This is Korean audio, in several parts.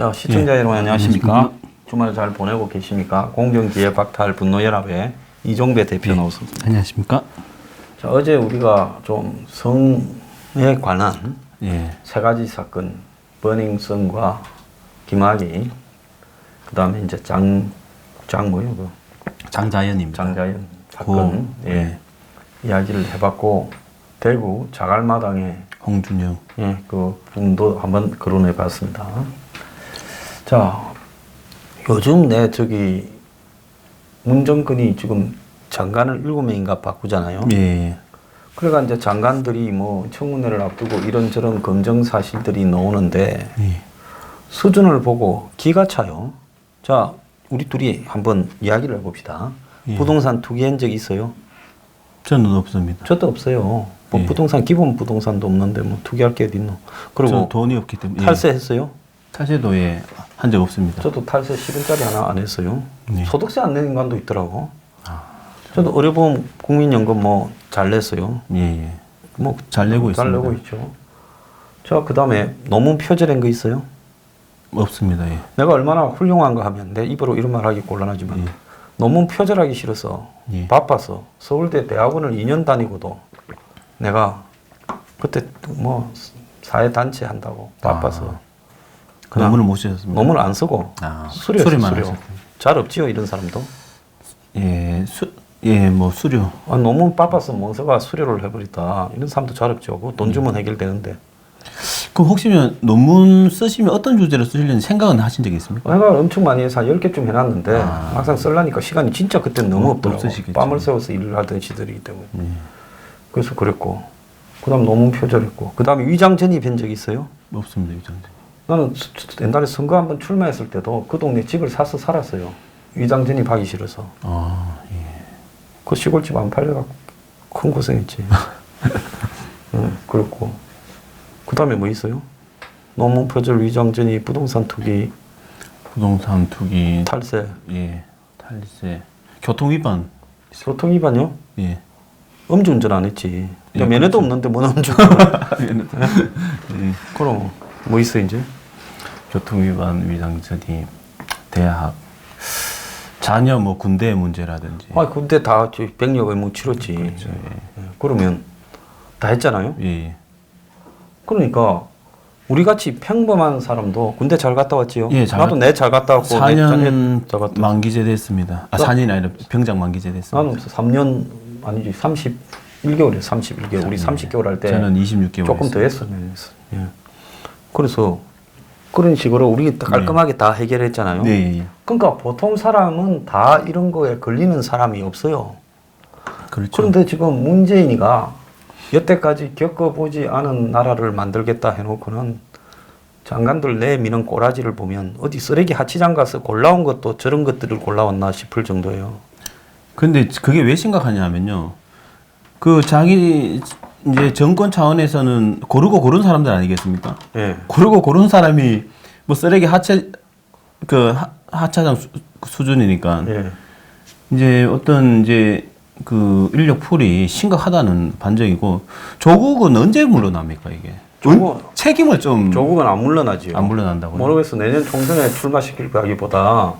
자, 시청자 여러분 안녕하십니까? 주말 잘 보내고 계십니까? 공정기획박탈 분노연합의 이종배 대표 나오셨습니다. 안녕하십니까? 자, 어제 우리가 좀 성에 관한 세 가지 사건, 버닝썬과 김학의, 그 다음에 이제 장자연입니다. 장자연 사건, 이야기를 해봤고, 대구 자갈마당에 홍준영, 그 분도 한번 거론해봤습니다. 자, 요즘 문정권이 지금 장관을 7명인가 바꾸잖아요. 예. 그러니까 이제 장관들이 뭐 청문회를 앞두고 이런저런 검증 사실들이 나오는데 수준을 보고 기가 차요. 자, 우리 둘이 한번 이야기를 해봅시다. 부동산 투기한 적 있어요? 저는 없습니다. 저도 없어요. 뭐 부동산 기본 부동산도 없는데 뭐 투기할 게 어디 있노? 그리고 돈이 없기 때문에 탈세했어요? 탈세도 한 적 없습니다. 저도 탈세 10원짜리 하나 안 했어요. 소득세 안 내는 인간도 있더라고. 저도 의료보험 국민연금 뭐 잘 냈어요. 뭐 잘 내고 있습니다. 잘 내고 있죠. 자, 그다음에 논문 표절한 거 있어요? 없습니다. 내가 얼마나 훌륭한가 하면 내 입으로 이런 말 하기 곤란하지만 논문 표절하기 싫어서 바빠서 서울대 대학원을 2년 다니고도 내가 그때 뭐 사회단체 한다고 바빠서 논문을 못 쓰셨습니다. 논문을 안 쓰고 수료만 하셨어요. 잘 없지요, 이런 사람도? 뭐 수료. 논문 바빠서 멍서가 수료를 해버리다. 이런 사람도 잘 없죠. 돈 주면 해결되는데. 그럼 혹시면 논문 쓰시면 어떤 주제로 쓰시려는 생각은 하신 적이 있습니까? 내가 엄청 많이 해서 한 10개쯤 해놨는데 막상 쓰려니까 시간이 진짜 그때는 너무 없더라고. 뺨을 세워서 일을 하던 시절이기 때문에. 그래서 그랬고. 그 다음 논문 표절했고. 그 다음에 위장 전입한 적 있어요? 없습니다. 위장 전입. 나는 옛날에 선거 한번 출마했을 때도 그 동네 집을 사서 살았어요. 위장 전입하기 싫어서. 그 시골집 안 팔려갖고 큰 고생했지. 그렇고. 그 다음에 뭐 있어요? 논문 표절, 위장 전입, 부동산 투기. 탈세. 탈세. 교통 위반. 교통 위반요? 음주운전 안 했지. 면허도 없는데 뭔 음주운전. 그럼 뭐 있어 이제? 교통 위반, 위장 전입, 대학, 자녀 뭐 군대 문제라든지. 군대 다 병력 의무 치렀지. 그렇죠. 그러면 다 했잖아요. 그러니까 우리 같이 평범한 사람도 군대 잘 갔다 왔지요. 나도 내 잘 갔다 왔고 4년 만기제 됐습니다. 4년이 아니라 병장 만기제 됐습니다. 나는 3년 아니지 31개월이에요. 31개월. 우리 30개월 할 때 저는 26개월 조금 더 했어요. 그래서 그런 식으로 우리 깔끔하게 다 해결했잖아요. 그러니까 보통 사람은 다 이런 거에 걸리는 사람이 없어요. 그렇죠. 그런데 지금 문재인이가 여태까지 겪어보지 않은 나라를 만들겠다 해놓고는 장관들 내미는 꼬라지를 보면 어디 쓰레기 하치장 가서 골라온 것도 저런 것들을 골라왔나 싶을 정도예요. 근데 그게 왜 심각하냐면요. 그 자기 이제 정권 차원에서는 고르고 고른 사람들 아니겠습니까? 고르고 고른 사람이 뭐 쓰레기 하차장 수준이니까 이제 어떤 이제 그 인력 풀이 심각하다는 반정이고 조국은 언제 물러납니까 이게? 책임을 좀 조국은 안 물러나지요. 안 물러난다고요? 모르겠어. 내년 총선에 출마시킬 거기보다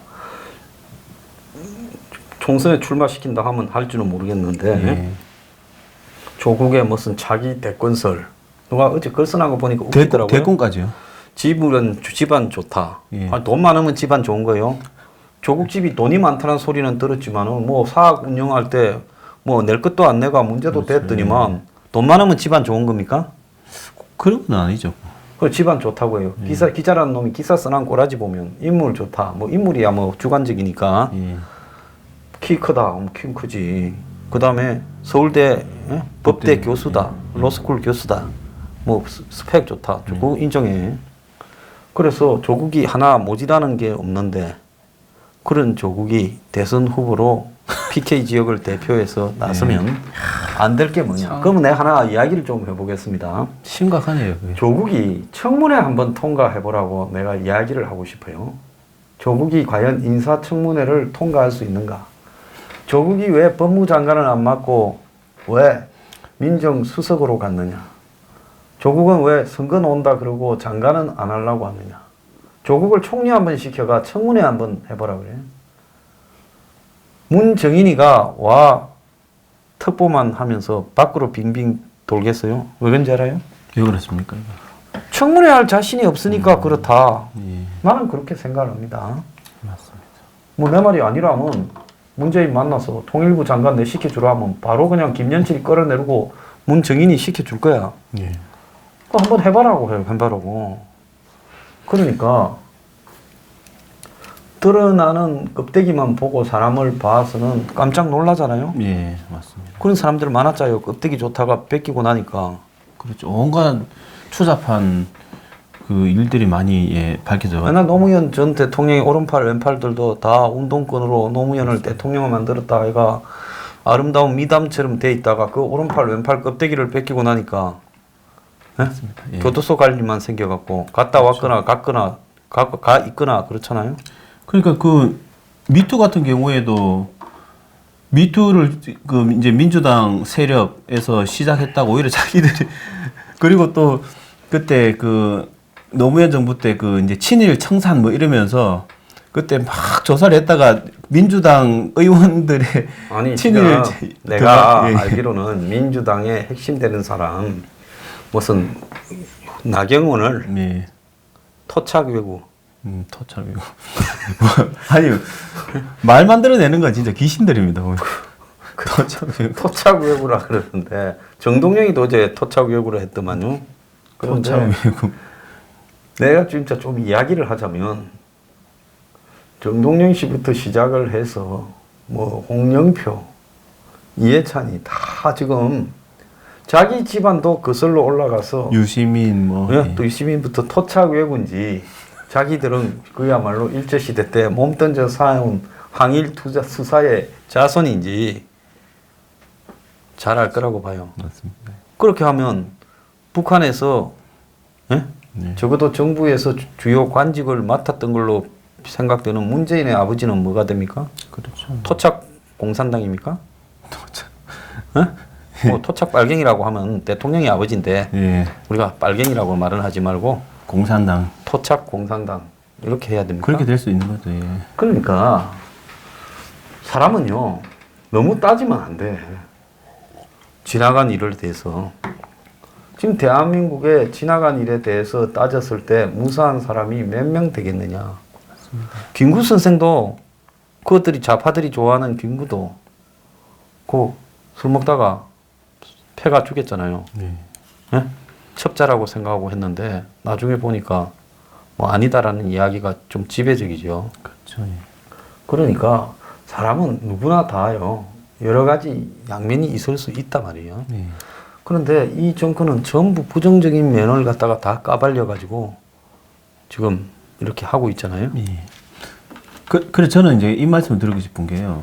총선에 출마시킨다 하면 할지는 모르겠는데 조국의 무슨 자기 대권설 누가 어제 글 써난 거 보니까 웃기더라고요. 대권까지요? 집안 좋다. 돈 많으면 집안 좋은 거예요. 조국 집이 돈이 많다는 소리는 들었지만은 뭐 사업 운영할 때 뭐 낼 것도 안 내가 문제도 됐더니만 돈 많으면 집안 좋은 겁니까? 그런 건 아니죠. 그 집안 좋다고 해요. 기자라는 놈이 기사 써난 꼬라지 보면 인물 좋다. 뭐 인물이야 뭐 주관적이니까 키 크다. 키 크지. 그 다음에 서울대 법대 교수다. 로스쿨 교수다. 뭐 스펙 좋다. 조국 인정해. 그래서 조국이 하나 모자라는 게 없는데 그런 조국이 대선 후보로 PK 지역을 대표해서 나서면 안 될 게 뭐냐. 그러면 내가 하나 이야기를 좀 해보겠습니다. 심각하네요. 그게. 조국이 청문회 한번 통과해보라고 내가 이야기를 하고 싶어요. 조국이 과연 인사청문회를 통과할 수 있는가. 조국이 왜 법무장관을 안 맡고 왜 민정수석으로 갔느냐. 조국은 왜 선거 나온다 그러고 장관은 안 하려고 하느냐. 조국을 총리 한번 시켜가 청문회 한번 해보라 그래. 문정인이가 와 특보만 하면서 밖으로 빙빙 돌겠어요? 왜 그런지 알아요? 왜 그렇습니까? 청문회 할 자신이 없으니까 그렇다. 예. 나는 그렇게 생각합니다. 맞습니다. 뭐 내 말이 아니라면 문재인 만나서 통일부 장관 내 시켜주라 하면 바로 그냥 김연칠이 끌어내고 문정인이 시켜줄 거야. 예. 그거 한번 해봐라고 해요. 해봐라고. 그러니까 드러나는 껍데기만 보고 사람을 봐서는 깜짝 놀라잖아요. 예, 맞습니다. 그런 사람들 많았잖아요. 껍데기 좋다가 뺏기고 나니까. 그렇죠. 온갖 추잡한 그 일들이 많이 예, 밝혀져. 맨날 노무현 전 대통령의 오른팔 왼팔들도 다 운동권으로 노무현을 대통령을 만들었다 아이가 아름다운 미담처럼 돼 있다가 그 오른팔 왼팔 껍데기를 뺏기고 나니까 맞습니다. 예. 교도소 갈 일만 생겨갖고 갔다 왔거나 갔거나 가 있거나 그렇잖아요. 그러니까 그 미투 같은 경우에도 미투를 그 이제 민주당 세력에서 시작했다고 오히려 자기들이 그리고 또 그때 그 노무현 정부 때 그 이제 친일 청산 뭐 이러면서 그때 막 조사를 했다가 민주당 의원들의 아니 친일 내가 예. 알기로는 민주당의 핵심 되는 사람 무슨 나경원을 예. 토착 외구 토착이고 아니 말 만들어내는 건 진짜 귀신들입니다. 토착 외구라 그러는데 정동영이 도저히 토착 외구를 했더만요. 그런데 토착이고 내가 진짜 좀 이야기를 하자면 정동영 씨부터 시작을 해서 뭐 홍영표, 이해찬이 다 지금 자기 집안도 거슬러 올라가서 유시민 뭐 예, 또 유시민부터 토착 외구인지 자기들은 그야말로 일제시대 때 몸 던져 쌓아온 항일 투자 수사의 자손인지 잘 알 거라고 봐요. 맞습니다. 그렇게 하면 북한에서 예? 네. 적어도 정부에서 주요 관직을 맡았던 걸로 생각되는 문재인의 아버지는 뭐가 됩니까? 그렇죠. 토착 공산당입니까? 토착. 예? 뭐 토착 빨갱이라고 하면 대통령의 아버지인데 예. 우리가 빨갱이라고 말은 하지 말고 공산당 토착 공산당 이렇게 해야 됩니까? 그렇게 될 수 있는 거죠. 예. 그러니까 사람은요 너무 따지면 안 돼. 지나간 일에 대해서 지금 대한민국의 지나간 일에 대해서 따졌을 때 무사한 사람이 몇 명 되겠느냐. 맞습니다. 김구 선생도 그것들이 좌파들이 좋아하는 김구도 그 술 먹다가 폐가 죽였잖아요. 네. 예? 첩자라고 생각하고 했는데 나중에 보니까 뭐 아니다라는 이야기가 좀 지배적이죠. 그렇죠. 예. 그러니까 사람은 누구나 다요. 여러 가지 양면이 있을 수 있단 말이에요. 네. 그런데 이 정권은 전부 부정적인 면을 갖다가 다 까발려 가지고 지금 이렇게 하고 있잖아요. 예. 그래 저는 이제 이 말씀을 드리고 싶은 게요.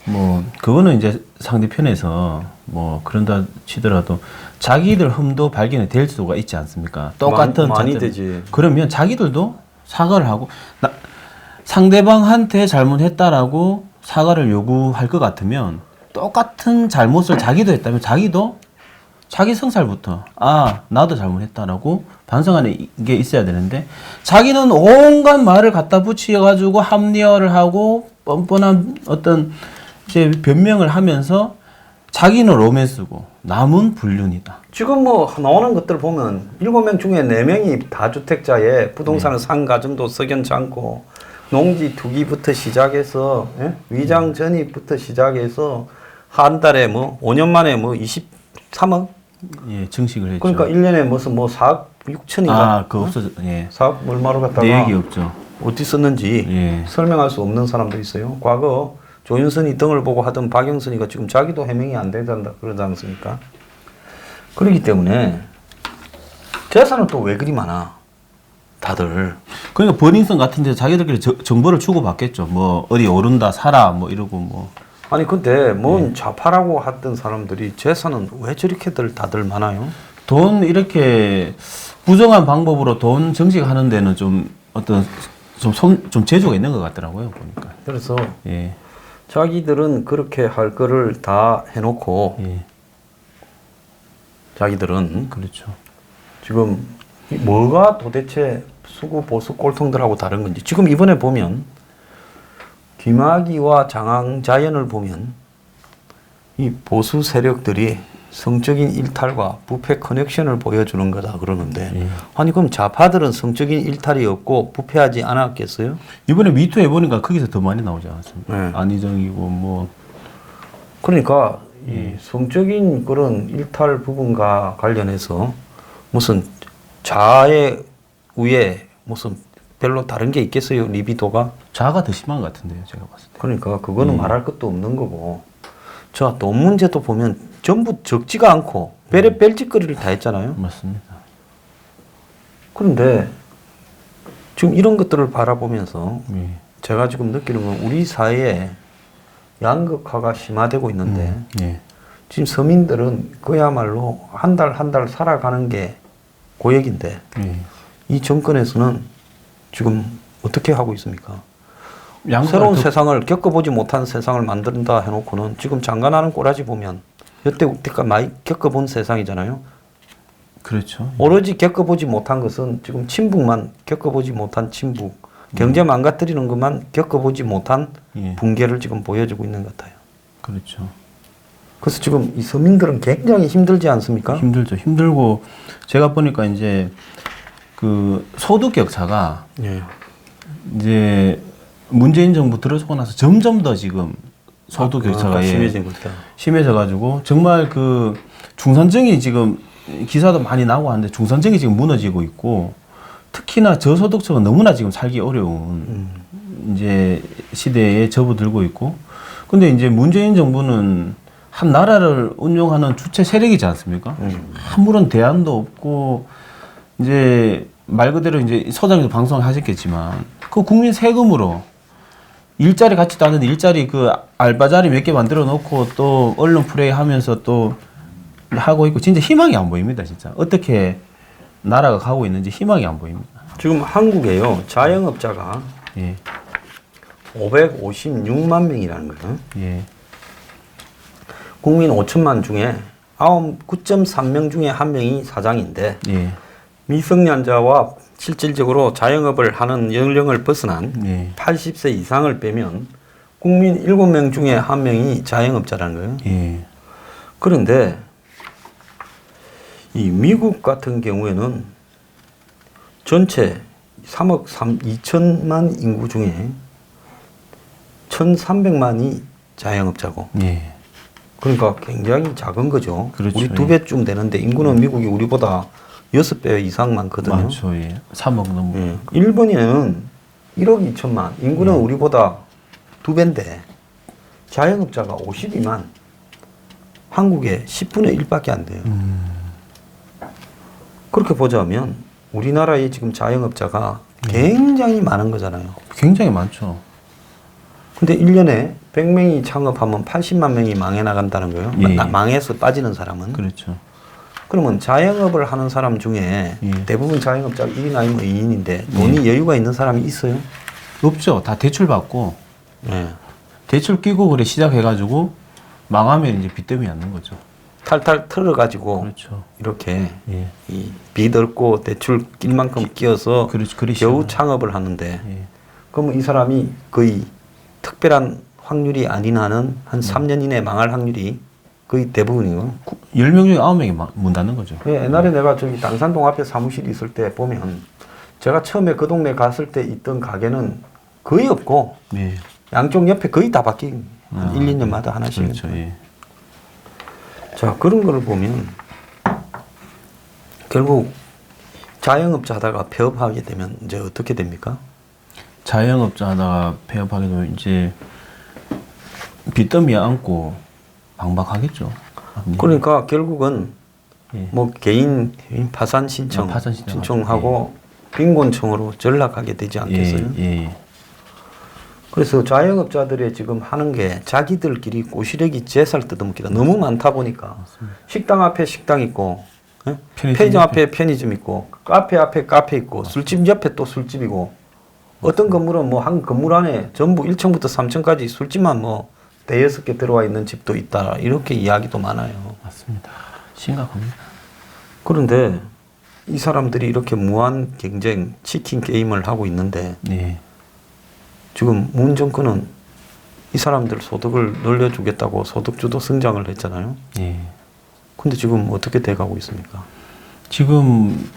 뭐 그거는 이제 상대편에서 뭐 그런다 치더라도 자기들 흠도 발견이 될 수가 있지 않습니까? 똑같은 많이 자체- 되지. 그러면 자기들도 사과를 하고 상대방한테 잘못했다라고 사과를 요구할 것 같으면 똑같은 잘못을 자기도 했다면 자기도 자기 성찰부터 아 나도 잘못했다라고 반성하는 게 있어야 되는데 자기는 온갖 말을 갖다 붙여가지고 합리화를 하고 뻔뻔한 어떤 이제 변명을 하면서 자기는 로맨스고 남은 불륜이다. 지금 뭐 나오는 것들 보면 7명 중에 4명이 다주택자에 부동산을 산 가정도 석연치 않고 농지 투기부터 시작해서 예? 위장 전입부터 시작해서 한 달에 뭐 5년 만에 뭐 23억 예, 증식을 했죠. 그러니까 1년에 무슨 뭐 4억 6천인가 아, 그 없어져. 예. 4억 얼마로 갖다가 내 얘기 없죠. 어디 썼는지 예. 설명할 수 없는 사람도 있어요. 과거 조윤선이 등을 보고 하던 박영선이가 지금 자기도 해명이 안 된다 그러지 않습니까? 그렇기 때문에 재산은 또 왜 그리 많아? 다들. 그러니까 버닝썬 같은 데서 자기들끼리 정보를 주고 받겠죠. 뭐 어디 오른다 사라 뭐 이러고 뭐. 아니 근데 뭔 좌파라고 했던 사람들이 재산은 왜 저렇게들 다들 많아요? 돈 이렇게 부정한 방법으로 돈 정식하는 데는 좀 어떤 좀 재주가 있는 것 같더라고요 보니까. 그래서 예. 자기들은 그렇게 할 거를 다 해놓고 예. 자기들은 그렇죠. 지금 뭐가 도대체 수구 보수 꼴통들하고 다른 건지 지금 이번에 보면 김학의와 장항자연을 보면 이 보수 세력들이 성적인 일탈과 부패 커넥션을 보여주는 거다 그러는데 아니 그럼 좌파들은 성적인 일탈이 없고 부패하지 않았겠어요? 이번에 미투 해보니까 거기서 더 많이 나오지 않았습니까? 네. 안희정이고 뭐 그러니까 이 성적인 그런 일탈 부분과 관련해서 무슨 좌에 우에 무슨 별로 다른 게 있겠어요? 리비도가? 자아가 더 심한 것 같은데요, 제가 봤을 때. 그러니까 그거는 말할 것도 없는 거고. 자, 또 문제도 보면 전부 적지가 않고 뺄짓거리를 다 했잖아요. 맞습니다. 그런데 지금 이런 것들을 바라보면서 예. 제가 지금 느끼는 건 우리 사회에 양극화가 심화되고 있는데 예. 지금 서민들은 그야말로 한 달 한 달 살아가는 게 고역인데 예. 이 정권에서는 지금 어떻게 하고 있습니까? 양극화를 새로운 더- 세상을 겪어보지 못한 세상을 만든다 해놓고는 지금 장관하는 꼬라지 보면 여태까지 많이 겪어본 세상이잖아요. 그렇죠. 오로지 겪어보지 못한 것은 지금 친북만 겪어보지 못한 친북, 경제 망가뜨리는 것만 겪어보지 못한 예. 붕괴를 지금 보여주고 있는 것 같아요. 그렇죠. 그래서 지금 이 서민들은 굉장히 힘들지 않습니까? 힘들죠. 힘들고 제가 보니까 이제 그 소득 격차가 예. 이제 문재인 정부 들어서고 나서 점점 더 지금 소득 격차가 심해진 것 같다. 심해져 가지고 정말 그 중산층이 지금 기사도 많이 나고 하는데 중산층이 지금 무너지고 있고 특히나 저소득층은 너무나 지금 살기 어려운 이제 시대에 접어들고 있고 근데 이제 문재인 정부는 한 나라를 운영하는 주체 세력이지 않습니까? 아무런 대안도 없고 이제 말 그대로 이제 소장님도 방송하셨겠지만 그 국민 세금으로 일자리 같지도 않은 일자리 그 알바 자리 몇 개 만들어 놓고 또 언론 플레이 하면서 또 하고 있고 진짜 희망이 안 보입니다 진짜 어떻게 나라가 가고 있는지 희망이 안 보입니다. 지금 한국에요 자영업자가 예, 556만 명이라는 거예요. 예, 국민 5천만 중에 9.3명 중에 1명이 사장인데 예, 미성년자와 실질적으로 자영업을 하는 연령을 벗어난 예, 80세 이상을 빼면 국민 7명 중에 1명이 자영업자라는 거예요. 예, 그런데 이 미국 같은 경우에는 전체 3억 2천만 인구 중에 1,300만이 자영업자고 예, 그러니까 굉장히 작은 거죠. 그렇죠. 우리 2배쯤 되는데 인구는 미국이 우리보다 6배 이상 많거든요. 많죠. 예, 3억 넘고. 예. 일본에는 1억 2천만, 인구는 우리보다 2배인데 자영업자가 52만, 한국의 10분의 1밖에 안 돼요. 그렇게 보자면 우리나라에 지금 자영업자가 굉장히 많은 거잖아요. 굉장히 많죠. 근데 1년에 100명이 창업하면 80만 명이 망해 나간다는 거예요. 예. 망해서 빠지는 사람은. 그렇죠. 그러면 자영업을 하는 사람 중에 예. 대부분 자영업자가 1인 아니면 2인인데 돈이 여유가 있는 사람이 있어요? 없죠. 다 대출 받고 예. 대출 끼고 그래 시작해가지고 망하면 이제 빚더미 앉는 거죠. 탈탈 털어가지고 그렇죠. 이렇게 예. 이 빚 얻고 대출 낄 만큼 끼어서 그리 겨우 시작을. 창업을 하는데 예. 그러면 이 사람이 거의 특별한 확률이 아닌 한은 한 3년 이내에 망할 확률이 거의 대부분이에요. 10명 중에 9명이 문 닫는 거죠. 옛날에 내가 저기 당산동 앞에 사무실이 있을 때 보면 제가 처음에 그 동네 갔을 때 있던 가게는 거의 없고 예. 양쪽 옆에 거의 다 바뀐 한 1, 2년마다 하나씩. 그렇죠. 예. 자, 그런 거를 보면 결국 자영업자 하다가 폐업하게 되면 이제 어떻게 됩니까? 자영업자 하다가 폐업하게 되면 이제 빚더미에 안고 방박하겠죠. 그러니까 결국은 예. 뭐 개인 파산 신청, 파산 신청하죠. 신청하고 빈곤층으로 전락하게 되지 않겠어요? 예. 예. 그래서 자영업자들이 지금 하는 게 자기들끼리 꼬시래기 제살 뜯어먹기가 너무 많다 보니까 식당 앞에 식당 있고 예? 편의점 앞에 편의점 있고 카페 앞에 카페 있고 술집 옆에 또 술집이고 어떤 건물은 뭐 한 건물 안에 전부 1층부터 3층까지 술집만 뭐 대여섯 개 들어와 있는 집도 있다 이렇게 이야기도 많아요. 맞습니다. 심각합니다. 그런데 이 사람들이 이렇게 무한 경쟁 치킨 게임을 하고 있는데 네. 지금 문 정권은 이 사람들 소득을 늘려주겠다고 소득주도 성장을 했잖아요. 네. 근데 지금 어떻게 돼가고 있습니까? 지금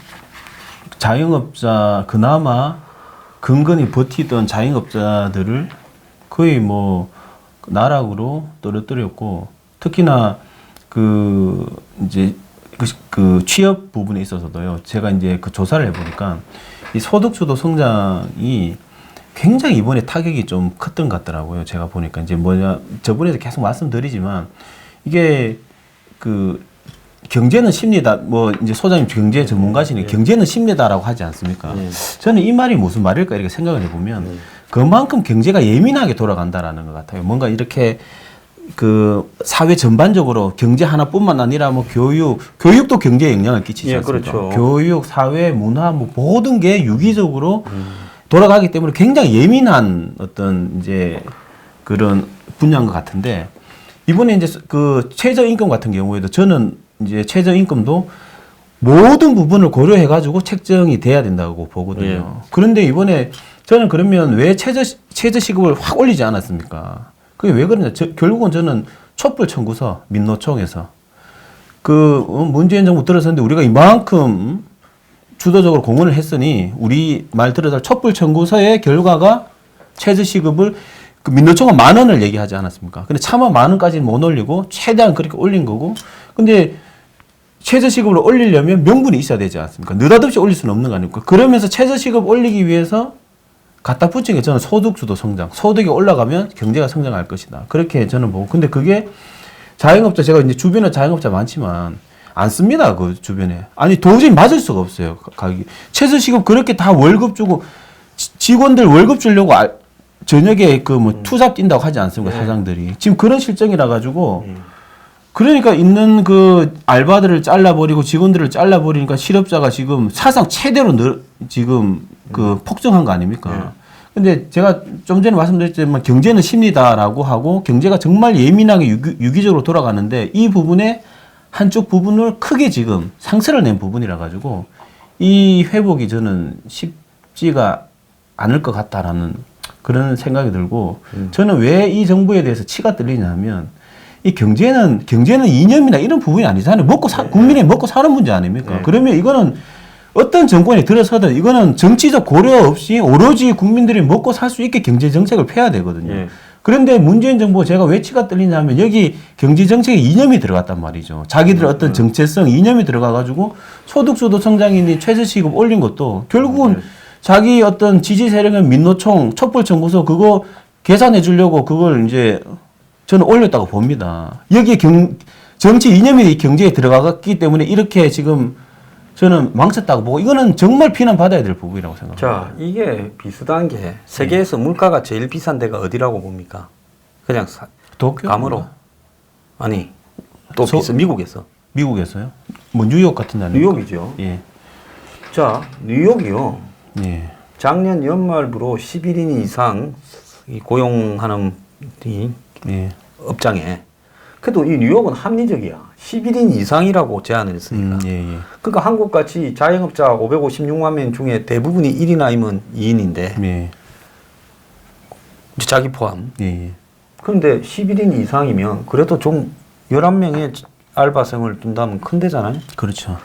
자영업자 그나마 근근히 버티던 자영업자들을 거의 뭐 나락으로 떨어뜨렸고 특히나 그 이제 그 취업 부분에 있어서도요. 제가 이제 그 조사를 해보니까 이 소득주도 성장이 굉장히 이번에 타격이 좀 컸던 것 같더라고요. 제가 보니까 이제 뭐냐 저번에도 계속 말씀드리지만 이게 그 경제는 심리다. 뭐 이제 소장님 경제 전문가시니 경제는 심리다라고 하지 않습니까? 저는 이 말이 무슨 말일까 이렇게 생각을 해보면 그만큼 경제가 예민하게 돌아간다라는 것 같아요. 뭔가 이렇게 그 사회 전반적으로 경제 하나뿐만 아니라 뭐 교육도 경제에 영향을 끼치지 않습니까? 그렇죠. 교육, 사회, 문화 뭐 모든 게 유기적으로 돌아가기 때문에 굉장히 예민한 어떤 이제 그런 분야인 것 같은데 이번에 이제 그 최저임금 같은 경우에도 저는 이제 최저임금도 모든 부분을 고려해가지고 책정이 돼야 된다고 보거든요. 그런데 이번에 저는 그러면 왜 최저시급을 확 올리지 않았습니까? 그게 왜 그러냐? 결국은 저는 촛불 청구서 민노총에서 그 문재인 정부 들어섰는데 우리가 이만큼 주도적으로 공헌을 했으니 우리 말 들어서 촛불 청구서의 결과가 최저시급을 그 민노총은 10,000원을 얘기하지 않았습니까? 근데 차마 10,000원까지는 못 올리고 최대한 그렇게 올린 거고 근데 최저시급을 올리려면 명분이 있어야 되지 않습니까? 느닷없이 올릴 수는 없는 거 아닙니까? 그러면서 최저시급 올리기 위해서 갖다 붙인 게 저는 소득주도 성장. 소득이 올라가면 경제가 성장할 것이다. 그렇게 저는 보고. 근데 그게 자영업자, 제가 이제 주변에 자영업자 많지만 안 씁니다. 그 주변에. 아니, 도저히 맞을 수가 없어요. 가격이. 최저시급 그렇게 다 월급 주고 직원들 월급 주려고 저녁에 그 뭐 투잡 뛴다고 하지 않습니까? 사장들이. 지금 그런 실정이라 가지고 그러니까 있는 그 알바들을 잘라버리고 직원들을 잘라버리니까 실업자가 지금 사상 최대로 지금 그 폭증한 거 아닙니까? 근데 제가 좀 전에 말씀드렸지만 경제는 심리다라고 하고 경제가 정말 예민하게 유기적으로 돌아가는데 이 부분에 한쪽 부분을 크게 지금 상처를 낸 부분이라 가지고 이 회복이 저는 쉽지가 않을 것 같다라는 그런 생각이 들고 저는 왜 이 정부에 대해서 치가 떨리냐면 이 경제는 이념이나 이런 부분이 아니잖아요. 국민이 먹고 사는 문제 아닙니까? 그러면 이거는 어떤 정권이 들어서든 이거는 정치적 고려 없이 오로지 국민들이 먹고 살 수 있게 경제 정책을 펴야 되거든요. 그런데 문재인 정부 제가 왜 치가 떨리냐면 여기 경제 정책에 이념이 들어갔단 말이죠. 자기들 어떤 정체성 이념이 들어가가지고 소득주도 성장인데 최저시급 올린 것도 결국은 자기 어떤 지지 세력은 민노총 촛불 청구서 그거 계산해 주려고 그걸 이제 저는 올렸다고 봅니다. 여기에 정치 이념이 경제에 들어갔기 때문에 이렇게 지금 저는 망쳤다고 보고 이거는 정말 비난받아야 될 부분이라고 생각합니다. 자, 이게 비슷한 게 세계에서 물가가 제일 비싼 데가 어디라고 봅니까? 그냥 도쿄? 감으로. 아니, 또 미국에서. 미국에서요? 뭐 뉴욕 같은 데 뉴욕이죠. 예. 자, 뉴욕이요. 예. 작년 연말부로 11인 이상 고용하는 이 업장에 그래도 이 뉴욕은 합리적이야. 11인 이상이라고 제안을 했으니까. 그러니까 한국같이 자영업자 556만 명 중에 대부분이 1인 아니면 2인인데 자기 포함. 그런데 11인 이상이면 그래도 좀 11명의 알바생을 둔다면 큰 데잖아요. 그렇죠.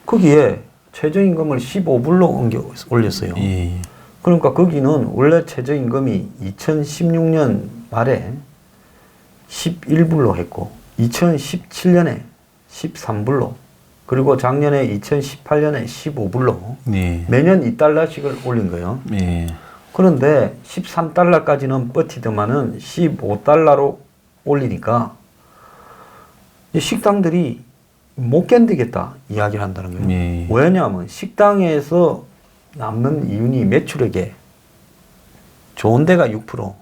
거기에 최저임금을 15불로 올렸어요. 그러니까 거기는 원래 최저임금이 2016년 말에 11불로 했고 2017년에 13불로 그리고 작년에 2018년에 15불로 매년 2달러씩을 올린 거예요. 그런데 13달러까지는 버티더만은 15달러로 올리니까 식당들이 못 견디겠다 이야기를 한다는 거예요. 왜냐하면 식당에서 남는 이윤이 매출액에 좋은 데가 6%,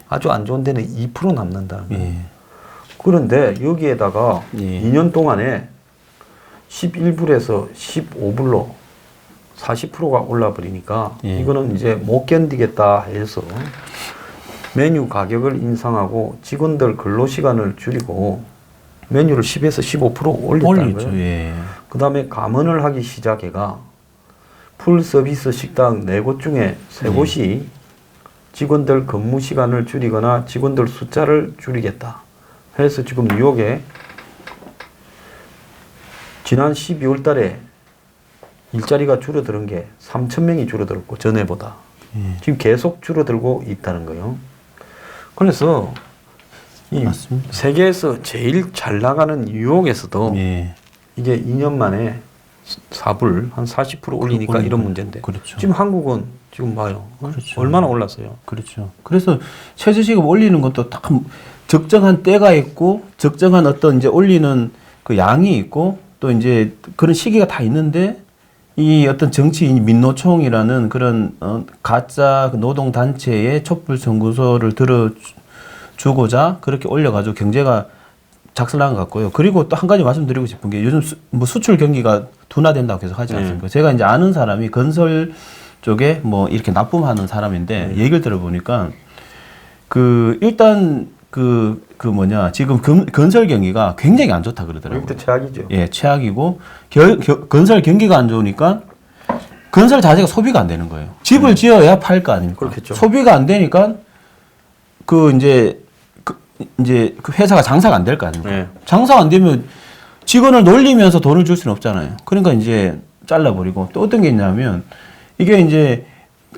아주 안 좋은 데는 2% 남는다는 거예요. 그런데 여기에다가 2년 동안에 11불에서 15불로 40%가 올라버리니까 이거는 이제 못 견디겠다 해서 메뉴 가격을 인상하고 직원들 근로시간을 줄이고 메뉴를 10에서 15% 올렸다는 올렸죠. 거예요. 예. 그 다음에 감원을 하기 시작해가 풀 서비스 식당 4곳 중에 3곳이 직원들 근무 시간을 줄이거나 직원들 숫자를 줄이겠다. 해서 지금 뉴욕에 지난 12월 달에 일자리가 줄어드는 게 3,000명이 줄어들었고 전에보다 지금 계속 줄어들고 있다는 거예요. 그래서 이 맞습니다. 세계에서 제일 잘 나가는 뉴욕에서도 예. 이게 2년 만에 4불 한 40% 올리니까 올리니까. 이런 문제인데 그렇죠. 지금 한국은 지금 봐요. 그렇죠. 얼마나 올랐어요. 그렇죠. 그래서 최저시급 올리는 것도 딱 적정한 때가 있고 적정한 어떤 이제 올리는 그 양이 있고 또 이제 그런 시기가 다 있는데 이 어떤 정치인 민노총이라는 그런 가짜 노동 단체의 촛불 청구서를 들어주고자 그렇게 올려가지고 경제가 작살난 것 같고요. 그리고 또 한 가지 말씀드리고 싶은 게 요즘 뭐 수출 경기가 둔화된다고 계속 하지 않습니까? 제가 이제 아는 사람이 건설 쪽에 뭐 이렇게 납품하는 사람인데 얘기를 들어보니까 그 일단 그 뭐냐 지금 건설 경기가 굉장히 안 좋다 그러더라고요. 여기도 최악이죠. 예, 최악이고 건설 경기가 안 좋으니까 건설 자재가 소비가 안 되는 거예요. 집을 지어야 팔 거 아닙니까? 그렇겠죠. 소비가 안 되니까 그 회사가 장사가 안 될 거 아닙니까? 네. 장사가 안 되면 직원을 놀리면서 돈을 줄 수는 없잖아요. 그러니까 이제 잘라버리고 또 어떤 게 있냐면 이게 이제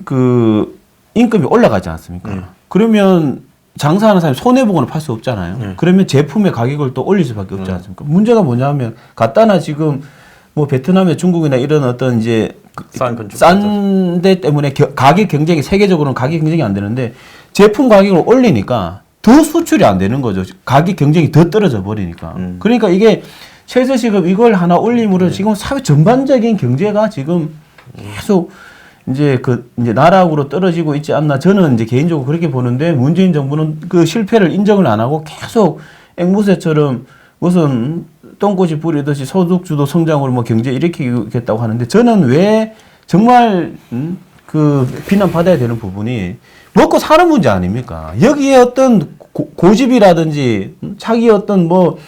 그 임금이 올라가지 않습니까? 그러면 장사하는 사람이 손해보고는 팔 수 없잖아요. 그러면 제품의 가격을 또 올릴 수밖에 없지 않습니까? 문제가 뭐냐면 갖다나 지금 뭐 베트남이나 중국이나 이런 어떤 이제 싼 데 때문에 가격 경쟁이 세계적으로는 가격 경쟁이 안 되는데 제품 가격을 올리니까 더 수출이 안 되는 거죠. 가격 경쟁이 더 떨어져 버리니까. 그러니까 이게 최저시급 이걸 하나 올림으로 지금 사회 전반적인 경제가 지금 계속 이제 이제 나락으로 떨어지고 있지 않나 저는 이제 개인적으로 그렇게 보는데 문재인 정부는 그 실패를 인정을 안 하고 계속 앵무새처럼 무슨 똥꼬치 뿌리듯이 소득주도 성장으로 뭐 경제 일으키겠다고 하는데 저는 왜 정말 그 비난받아야 되는 부분이 먹고 사는 문제 아닙니까? 여기에 어떤 고집이라든지 자기 어떤 뭐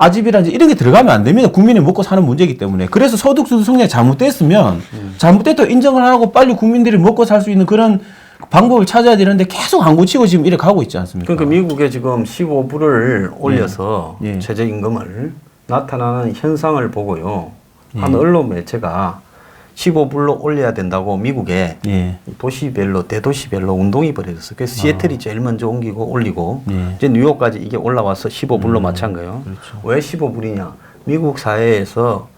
아집이라든지 이런 게 들어가면 안 됩니다. 국민이 먹고 사는 문제이기 때문에. 그래서 소득주도 성장이 잘못됐으면 잘못됐다고 인정을 하고 빨리 국민들이 먹고 살 수 있는 그런 방법을 찾아야 되는데 계속 안 고치고 지금 이렇게 가고 있지 않습니까? 그러니까 미국에 지금 15불을 올려서 예. 최저임금을 나타나는 현상을 보고요. 한 언론 매체가 15불로 올려야 된다고 미국에 예. 도시별로 대도시별로 운동이 벌어졌어요. 그래서 시애틀이 제일 먼저 옮기고 올리고 예. 이제 뉴욕까지 이게 올라와서 15불로 맞춘 거예요. 그렇죠. 왜 15불이냐? 미국 사회에서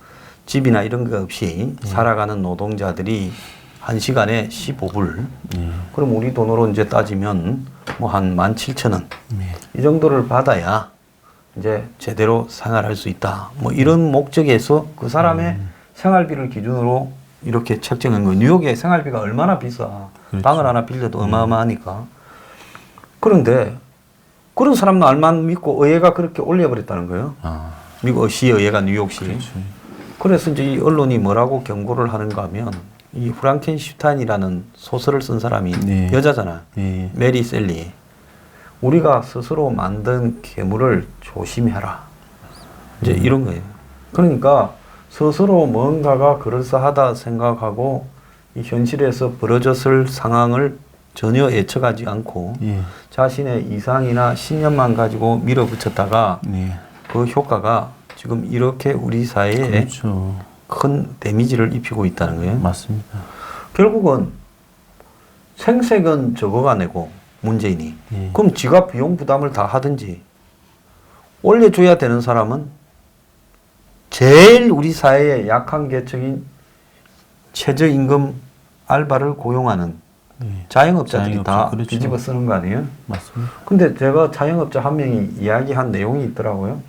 집이나 이런 거 없이 살아가는 노동자들이 한 시간에 15불. 그럼 우리 돈으로 이제 따지면 뭐 한 17,000원. 이 정도를 받아야 이제 제대로 생활할 수 있다. 뭐 이런 목적에서 그 사람의 생활비를 기준으로 이렇게 책정한 거예요. 뉴욕의 생활비가 얼마나 비싸. 그렇죠. 방을 하나 빌려도 어마어마하니까. 그런데 그런 사람도 알만 믿고 의회가 그렇게 올려버렸다는 거예요. 아, 미국 시의회가 뉴욕시. 그렇죠. 그래서 이제 이 언론이 뭐라고 경고를 하는가 하면 이 프랑켄슈타인이라는 소설을 쓴 사람이 네. 여자잖아. 예. 메리 셀리. 우리가 스스로 만든 괴물을 조심해라. 이제 이런 거예요. 그러니까 스스로 뭔가가 그럴싸하다 생각하고 이 현실에서 벌어졌을 상황을 전혀 예측하지 않고 예. 자신의 이상이나 신념만 가지고 밀어붙였다가 예. 그 효과가 지금 이렇게 우리 사회에 그렇죠. 큰 데미지를 입히고 있다는 거예요. 맞습니다. 결국은 생색은 저거가 내고 문재인이 예. 그럼 지가 비용 부담을 다 하든지 올려줘야 되는 사람은 제일 우리 사회의 약한 계층인 최저임금 알바를 고용하는 예. 자영업자들이 자영업자, 다 그렇죠. 뒤집어 쓰는 거 아니에요? 맞습니다. 근데 제가 자영업자 한 명이 이야기한 내용이 있더라고요.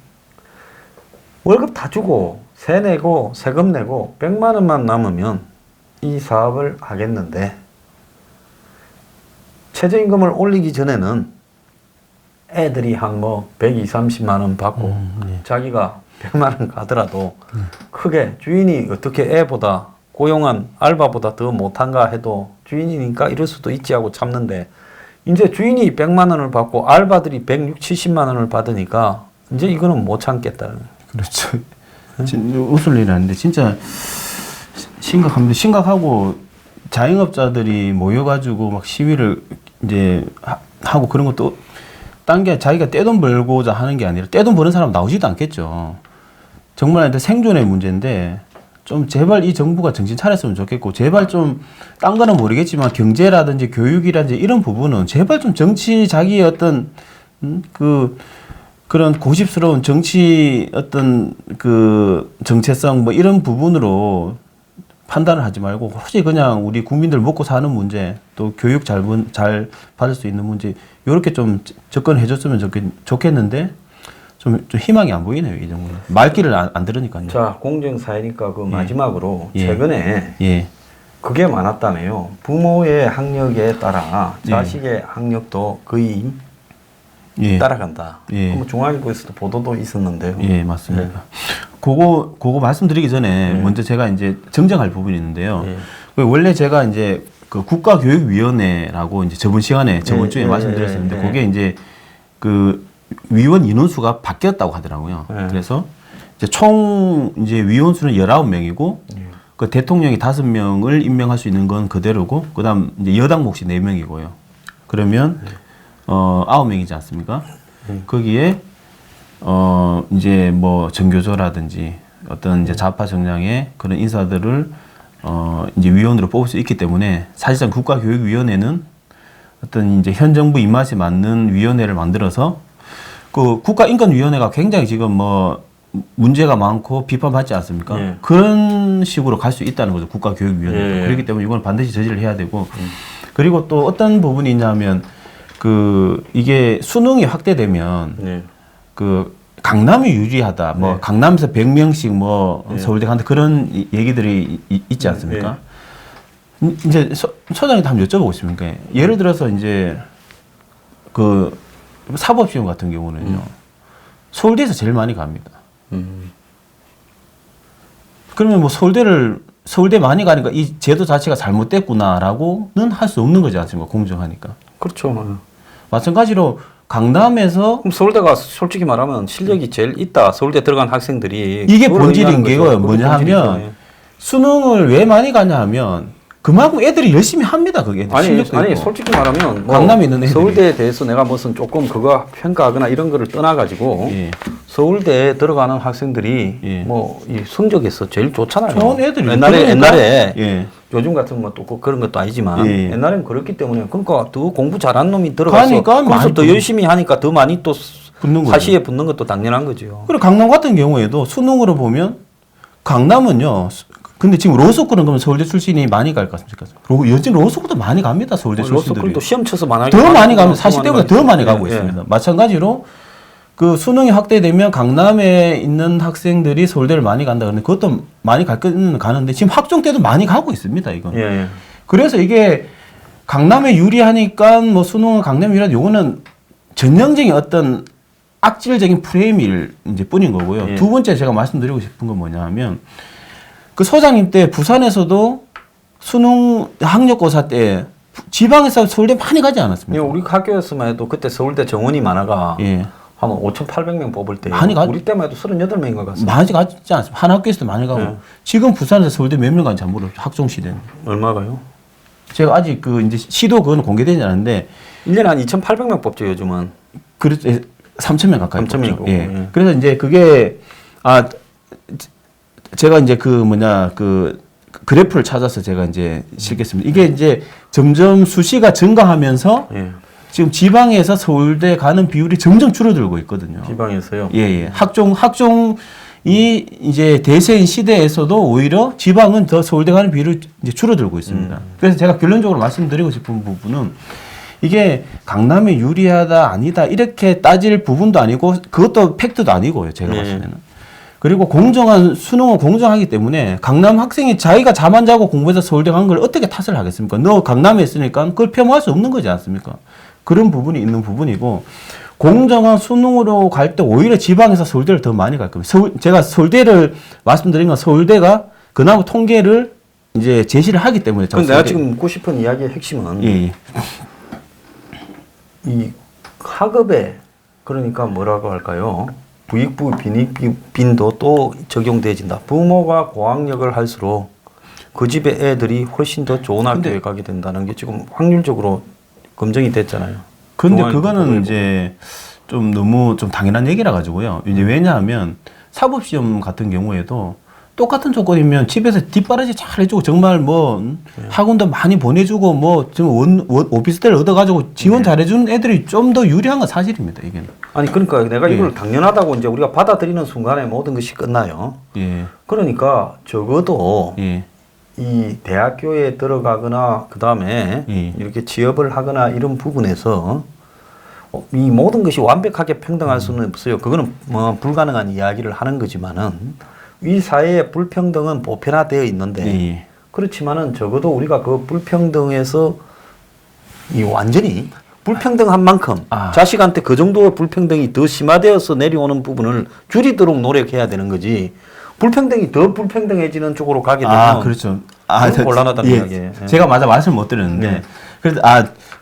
월급 다 주고 세 내고 세금 내고 100만 원만 남으면 이 사업을 하겠는데 최저임금을 올리기 전에는 애들이 한 뭐 120, 30만 원 받고 예. 자기가 100만 원 가더라도 크게 주인이 어떻게 애보다 고용한 알바보다 더 못한가 해도 주인이니까 이럴 수도 있지 하고 참는데 이제 주인이 100만 원을 받고 알바들이 160, 70만 원을 받으니까 이제 이거는 못 참겠다. 그렇죠. 웃을 일이 아닌데 진짜 심각합니다. 심각하고 자영업자들이 모여가지고 막 시위를 이제 하고 그런 것도 딴 게 자기가 떼돈 벌고자 하는 게 아니라 떼돈 버는 사람 나오지도 않겠죠. 정말 생존의 문제인데 좀 제발 이 정부가 정신 차렸으면 좋겠고 제발 좀 딴 거는 모르겠지만 경제라든지 교육이라든지 이런 부분은 제발 좀 정치 자기의 어떤 그런 고집스러운 정치 어떤 그 정체성 뭐 이런 부분으로 판단을 하지 말고 혹시 그냥 우리 국민들 먹고 사는 문제 또 교육 잘 받을 수 있는 문제 이렇게 좀 접근해 줬으면 좋겠는데 좀 희망이 안 보이네요, 이 정도는. 말귀를 안 들으니까요. 자, 공정사회니까 그 마지막으로 예. 최근에 예. 그게 많았다며요. 부모의 학력에 따라 자식의 학력도 거의 예. 따라간다. 예. 뭐 중앙일보에서도 보도도 있었는데요. 예, 맞습니다. 그거 말씀드리기 전에 먼저 제가 이제 정정할 부분이 있는데요. 원래 제가 이제 그 국가교육위원회라고 이제 저번 주에 말씀드렸었는데 그게 이제 그 위원 인원수가 바뀌었다고 하더라고요. 그래서 이제 총 이제 위원 수는 19명이고 그 대통령이 5명을 임명할 수 있는 건 그대로고 그다음 이제 여당 몫이 4명이고요. 그러면 9명이지 않습니까? 거기에 이제 뭐 정교조라든지 어떤 이제 좌파 정량의 그런 인사들을 이제 위원으로 뽑을 수 있기 때문에 사실상 국가교육위원회는 어떤 이제 현 정부 입맛에 맞는 위원회를 만들어서 그 국가인권위원회가 굉장히 지금 뭐 문제가 많고 비판받지 않습니까? 예. 그런 식으로 갈 수 있다는 거죠. 국가교육위원회가. 예. 그렇기 때문에 이건 반드시 저지를 해야 되고 그리고 또 어떤 부분이 있냐면 그 이게 수능이 확대되면 그 강남이 유리하다. 뭐 강남에서 100명씩 뭐 서울대 간다 그런 얘기들이 있지 않습니까? 이제 소장님도 한번 여쭤보고 싶습니까? 예를 들어서 이제 그 사법시험 같은 경우는요. 서울대에서 제일 많이 갑니다. 그러면 뭐 서울대 많이 가니까 이 제도 자체가 잘못됐구나라고는 할 수 없는 거지 않습니까? 공정하니까. 그렇죠. 마찬가지로 강남에서 그럼 서울대가 솔직히 말하면 실력이 제일 있다. 서울대 들어간 학생들이 이게 그걸 본질인 의미하는 게 거죠. 뭐냐 그게 본질이죠. 하면 수능을 왜 많이 가냐 하면 그만큼 애들이 열심히 합니다. 그게 실력도 아니 있고. 솔직히 말하면 뭐 강남에 있는 애들이. 서울대에 대해서 내가 무슨 조금 그거 평가하거나 이런 거를 떠나가지고 예. 서울대에 들어가는 학생들이 예. 뭐 이 성적에서 제일 좋잖아요. 좋은 애들이 옛날에 예. 요즘 같은 뭐 또 그런 것도 아니지만 예. 옛날엔 그렇기 때문에 그러니까 더 공부 잘한 놈이 들어가서 가니까 거기서 많이 더 열심히 하니까 더 많이 또 붙는 거죠. 사시에 붙는 것도 당연한 거죠. 그리고 강남 같은 경우에도 수능으로 보면 강남은요. 근데 지금 로스쿨은 그러면 서울대 출신이 많이 갈 것 같습니까? 요즘 로스쿨도 많이 갑니다. 서울대 출신들이. 로스쿨도 시험 쳐서 많이 더 많이 가면 40대보다 더 많이 가고 예, 있습니다. 마찬가지로 그 수능이 확대되면 강남에 있는 학생들이 서울대를 많이 간다 그러는데 그것도 많이 갈 거는 가는데 지금 학종 때도 많이 가고 있습니다. 이건. 예. 그래서 이게 강남에 유리하니까 뭐 수능은 강남에 유리하다. 요거는 전형적인 어떤 악질적인 프레임일 이제 뿐인 거고요. 예. 두 번째 제가 말씀드리고 싶은 건 뭐냐 하면 그 소장님 때 부산에서도 수능 학력고사 때 지방에서 서울대 많이 가지 않았습니까? 우리 학교였으면 해도 그때 서울대 정원이 많아가 예. 한 5,800명 뽑을 때 많이 우리 때만 해도 38명인가 갔어요. 많이 가지 않습니까? 한 학교에서도 많이 가고 네. 지금 부산에서 서울대 몇 명 간지 안 모르죠. 학종 시대는. 얼마가요? 제가 아직 그 이제 시도 그거는 공개되지 않았는데 1년에 한 2,800명 뽑죠, 요즘은. 그렇죠. 3,000명 가까이 3,000 뽑죠. 이고, 예. 예. 그래서 이제 그게 제가 이제 그 그래프를 찾아서 제가 이제 실겠습니다. 이게 이제 점점 수시가 증가하면서 예. 지금 지방에서 서울대 가는 비율이 점점 줄어들고 있거든요. 지방에서요. 예, 예. 학종이 이제 대세인 시대에서도 오히려 지방은 더 서울대 가는 비율이 이제 줄어들고 있습니다. 그래서 제가 결론적으로 말씀드리고 싶은 부분은 이게 강남에 유리하다 아니다 이렇게 따질 부분도 아니고 그것도 팩트도 아니고요. 제가 봤을 때는. 그리고 공정한 수능은 공정하기 때문에 강남 학생이 자기가 잠 안 자고 공부해서 서울대 간 걸 어떻게 탓을 하겠습니까? 너 강남에 있으니까 그걸 폄하할 수 없는 거지 않습니까? 그런 부분이 있는 부분이고 공정한 수능으로 갈 때 오히려 지방에서 서울대를 더 많이 갈 겁니다. 제가 서울대를 말씀드린 건 서울대가 그나마 통계를 이제 제시를 하기 때문에. 그럼 내가 지금 묻고 싶은 이야기의 핵심은 예. 이 학업에 그러니까 뭐라고 할까요? 부익부 빈익빈도 또 적용돼진다. 부모가 고학력을 할수록 그 집의 애들이 훨씬 더 좋은 학교에 가게 된다는 게 지금 확률적으로 검증이 됐잖아요. 근데 그거는 이제 좀 너무 좀 당연한 얘기라 가지고요. 이제 왜냐하면 사법시험 같은 경우에도 똑같은 조건이면 집에서 뒷바라지 잘 해주고 정말 뭐 학원도 많이 보내주고 뭐 지금 오피스텔 얻어가지고 지원 잘해주는 애들이 좀 더 유리한 건 사실입니다. 이게. 아니 그러니까 내가 예. 이걸 당연하다고 이제 우리가 받아들이는 순간에 모든 것이 끝나요. 예. 그러니까 적어도 예. 이 대학교에 들어가거나 그 다음에 예. 이렇게 취업을 하거나 이런 부분에서 이 모든 것이 완벽하게 평등할 수는 없어요. 그거는 뭐 불가능한 이야기를 하는 거지만은 이 사회의 불평등은 보편화되어 있는데 예. 그렇지만은 적어도 우리가 그 불평등에서 이 완전히 불평등한 만큼 자식한테 그 정도의 불평등이 더 심화되어서 내려오는 부분을 줄이도록 노력해야 되는 거지. 불평등이 더 불평등해지는 쪽으로 가게 되면 그렇죠. 곤란하다는 예. 이야기예요. 예. 제가 맞아 말씀 못 드렸는데 네. 그래서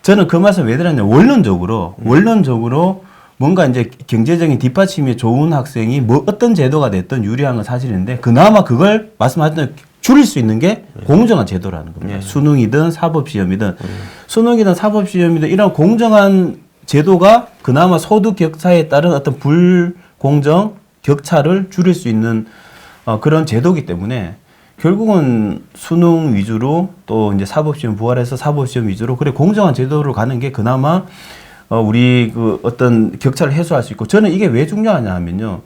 저는 그 말씀 왜 드렸냐 원론적으로 뭔가 이제 경제적인 뒷받침이 좋은 학생이 뭐 어떤 제도가 됐든 유리한 건 사실인데 그나마 그걸 말씀하셨던 줄일 수 있는 게 공정한 제도라는 겁니다. 네. 수능이든 사법시험이든 수능이든 사법시험이든 이런 공정한 제도가 그나마 소득 격차에 따른 어떤 불공정 격차를 줄일 수 있는 그런 제도이기 때문에 결국은 수능 위주로 또 이제 사법시험 부활해서 사법시험 위주로 그래 공정한 제도로 가는 게 그나마 우리 그 어떤 격차를 해소할 수 있고 저는 이게 왜 중요하냐 하면요.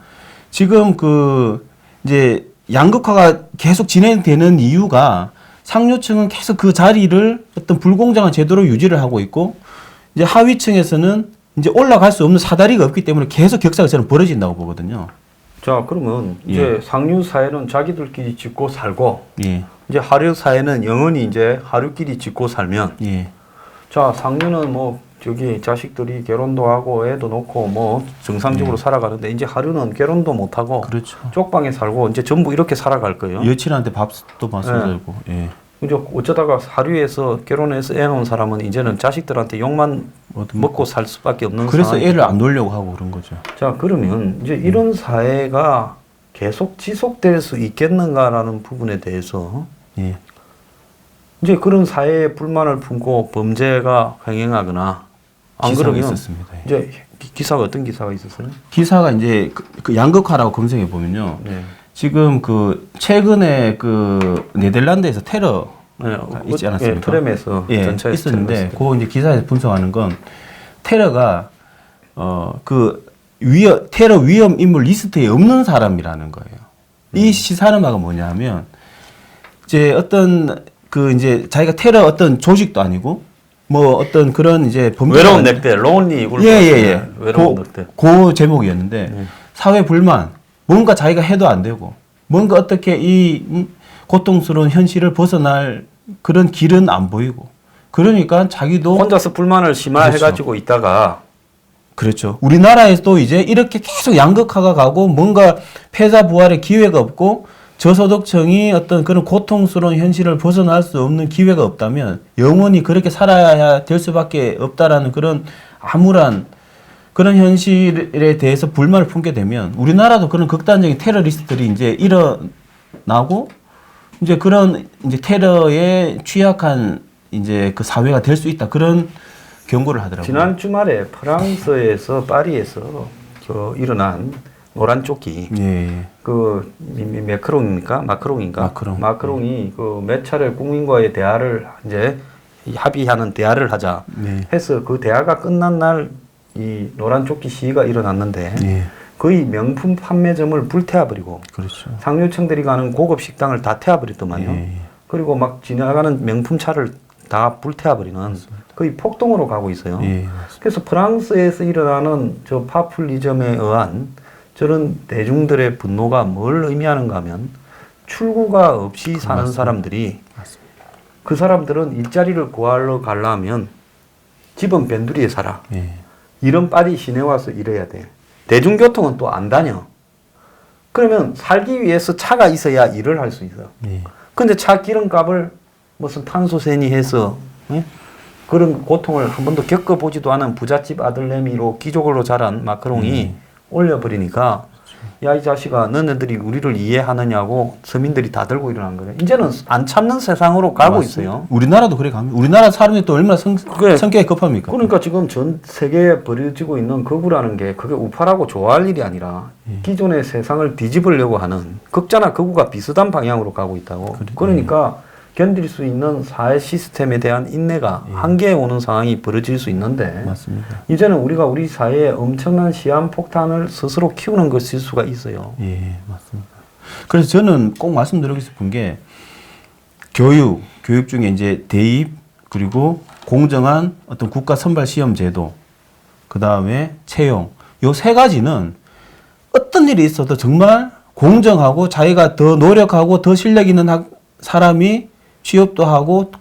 지금 그 이제 양극화가 계속 진행되는 이유가 상류층은 계속 그 자리를 어떤 불공정한 제도로 유지를 하고 있고 이제 하위층에서는 이제 올라갈 수 없는 사다리가 없기 때문에 계속 격차가 저는 벌어진다고 보거든요. 자 그러면 이제 상류 사회는 자기들끼리 짓고 살고 예. 이제 하류 사회는 영원히 이제 하류끼리 짓고 살면 예. 자 상류는 뭐 저기 자식들이 결혼도 하고 애도 놓고 뭐 정상적으로 살아가는데 이제 하류는 결혼도 못 하고 그렇죠. 쪽방에 살고 이제 전부 이렇게 살아갈 거예요. 여친한테 밥도 마셔야 되고. 예. 이제 어쩌다가 하류에서 결혼해서 애 낳은 사람은 이제는 자식들한테 욕만 먹고 살 수밖에 없는 그래서 상황이죠. 애를 안 놓으려고 하고 그런 거죠. 자 그러면 이제 이런 사회가 계속 지속될 수 있겠는가라는 부분에 대해서 예. 이제 그런 사회에 불만을 품고 범죄가 횡행하거나 안 기사가 그러면 있었습니다. 예. 이제 기사가 어떤 기사가 있었어요? 기사가 이제 그 양극화라고 검색해 보면요. 네. 지금 그 최근에 그 네덜란드에서 테러 네, 있지 않았습니까? 예, 트램에서 예, 전차에서 있었는데 트램에서. 그 이제 기사에서 분석하는 건 테러가 그 테러 위험 인물 리스트에 없는 사람이라는 거예요. 이 시사르마가 뭐냐면 이제 어떤 그 이제 자기가 테러 어떤 조직도 아니고 뭐 어떤 그런 이제 범죄 외로운 넥대, 론리 이걸 예예예. 외로운 넥대. 그 제목이었는데 사회 불만 뭔가 자기가 해도 안 되고 뭔가 어떻게 이 고통스러운 현실을 벗어날 그런 길은 안 보이고 그러니까 자기도 혼자서 불만을 심화해가지고 있다가 그렇죠. 우리나라에서도 이제 이렇게 계속 양극화가 가고 뭔가 패자 부활의 기회가 없고 저소득층이 어떤 그런 고통스러운 현실을 벗어날 수 없는 기회가 없다면 영원히 그렇게 살아야 될 수밖에 없다라는 그런 암울한 그런 현실에 대해서 불만을 품게 되면 우리나라도 그런 극단적인 테러리스트들이 이제 일어나고 이제 그런 이제 테러에 취약한 이제 그 사회가 될 수 있다 그런 경고를 하더라고요. 지난 주말에 프랑스에서 파리에서 그 일어난 노란 조끼 예. 그 매크롱입니까? 마크롱인가? 마크롱이 그 몇 차례 국민과의 대화를 이제 합의하는 대화를 하자 해서 그 대화가 끝난 날 이 노란 조끼 시위가 일어났는데 거의 명품 판매점을 불태워버리고 그렇죠. 상류층들이 가는 고급 식당을 다 태워버렸더만요. 그리고 막 지나가는 명품 차를 다 불태워버리는 거의 폭동으로 가고 있어요. 그래서 프랑스에서 일어나는 저 파퓰리즘에 의한 저런 대중들의 분노가 뭘 의미하는가 하면 출구가 없이 사는 사람들이 그 사람들은 일자리를 구하러 가려면 집은 변두리에 살아. 이런 파리 시내 와서 일해야 돼. 대중교통은 또 안 다녀. 그러면 살기 위해서 차가 있어야 일을 할 수 있어. 근데 차 기름값을 무슨 탄소세니 해서 그런 고통을 한 번도 겪어보지도 않은 부잣집 아들내미로 기족으로 자란 마크롱이 올려버리니까 야, 이 자식아, 너네들이 우리를 이해하느냐고 서민들이 다 들고 일어난 거예요. 이제는 안 참는 세상으로 가고 맞습니다. 있어요. 우리나라도 그래 갑니다. 우리나라 사람이 또 얼마나 그래. 성격이 급합니까? 그러니까 지금 전 세계에 벌어지고 있는 거구라는 게 그게 우파라고 좋아할 일이 아니라 기존의 세상을 뒤집으려고 하는 극자나 극우가 비슷한 방향으로 가고 있다고. 그러니까 견딜 수 있는 사회 시스템에 대한 인내가 한계에 오는 상황이 벌어질 수 있는데 맞습니다. 이제는 우리가 우리 사회에 엄청난 시한폭탄을 스스로 키우는 것일 수가 있어요. 예, 맞습니다. 그래서 저는 꼭 말씀드리고 싶은 게 교육 중에 이제 대입 그리고 공정한 어떤 국가 선발 시험 제도 그 다음에 채용 요 세 가지는 어떤 일이 있어도 정말 공정하고 자기가 더 노력하고 더 실력 있는 사람이 취업도 하고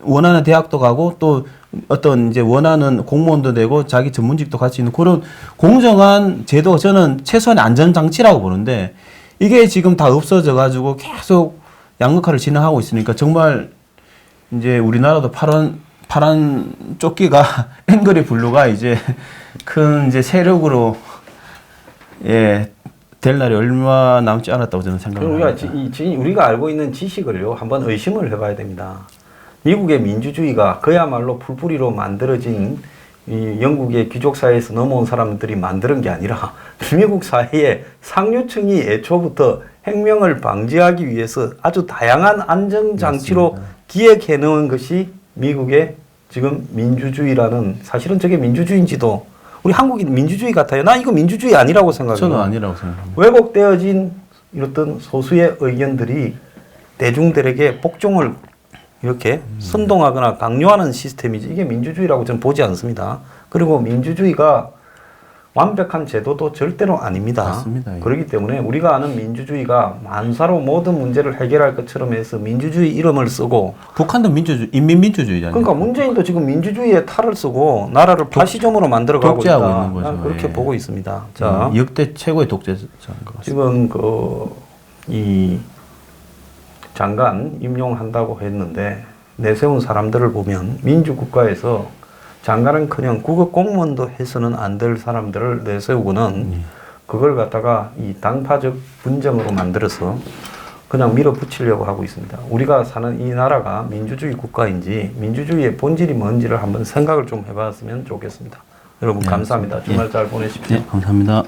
원하는 대학도 가고 또 어떤 이제 원하는 공무원도 되고 자기 전문직도 갈 수 있는 그런 공정한 제도가 저는 최소한의 안전장치라고 보는데 이게 지금 다 없어져 가지고 계속 양극화를 진행하고 있으니까 정말 이제 우리나라도 파란 조끼가 앵그리 블루가 이제 큰 이제 세력으로 될 날이 얼마 남지 않았다고 저는 생각합니다. 우리가 알고 있는 지식을요 한번 의심을 해봐야 됩니다. 미국의 민주주의가 그야말로 풀뿌리로 만들어진 이 영국의 귀족 사회에서 넘어온 사람들이 만드는 게 아니라 미국 사회의 상류층이 애초부터 혁명을 방지하기 위해서 아주 다양한 안전장치로 기획해 놓은 것이 미국의 지금 민주주의라는 사실은 저게 민주주의인지도 우리 한국이 민주주의 같아요. 나 이거 민주주의 아니라고 생각해요. 저는 아니라고 생각합니다. 왜곡되어진 이렇던 소수의 의견들이 대중들에게 복종을 이렇게 선동하거나 강요하는 시스템이지 이게 민주주의라고 저는 보지 않습니다. 그리고 민주주의가 완벽한 제도도 절대로 아닙니다. 맞습니다. 그렇기 때문에 우리가 아는 민주주의가 만사로 모든 문제를 해결할 것처럼 해서 민주주의 이름을 쓰고 북한도 인민민주주의잖아요. 그러니까 문재인도 지금 민주주의에 탈을 쓰고 나라를 파시즘으로 만들어가고 독재하고 있다. 있는 거죠. 난 그렇게 예. 보고 있습니다. 자, 역대 최고의 독재자인 것 같습니다. 지금 이 장관 임용한다고 했는데 내세운 사람들을 보면 민주국가에서 장관은커녕 국업 공무원도 해서는 안 될 사람들을 내세우고는 그걸 갖다가 이 당파적 분쟁으로 만들어서 그냥 밀어붙이려고 하고 있습니다. 우리가 사는 이 나라가 민주주의 국가인지 민주주의의 본질이 뭔지를 한번 생각을 좀 해봤으면 좋겠습니다. 여러분 감사합니다. 주말 잘 보내십시오. 네, 감사합니다.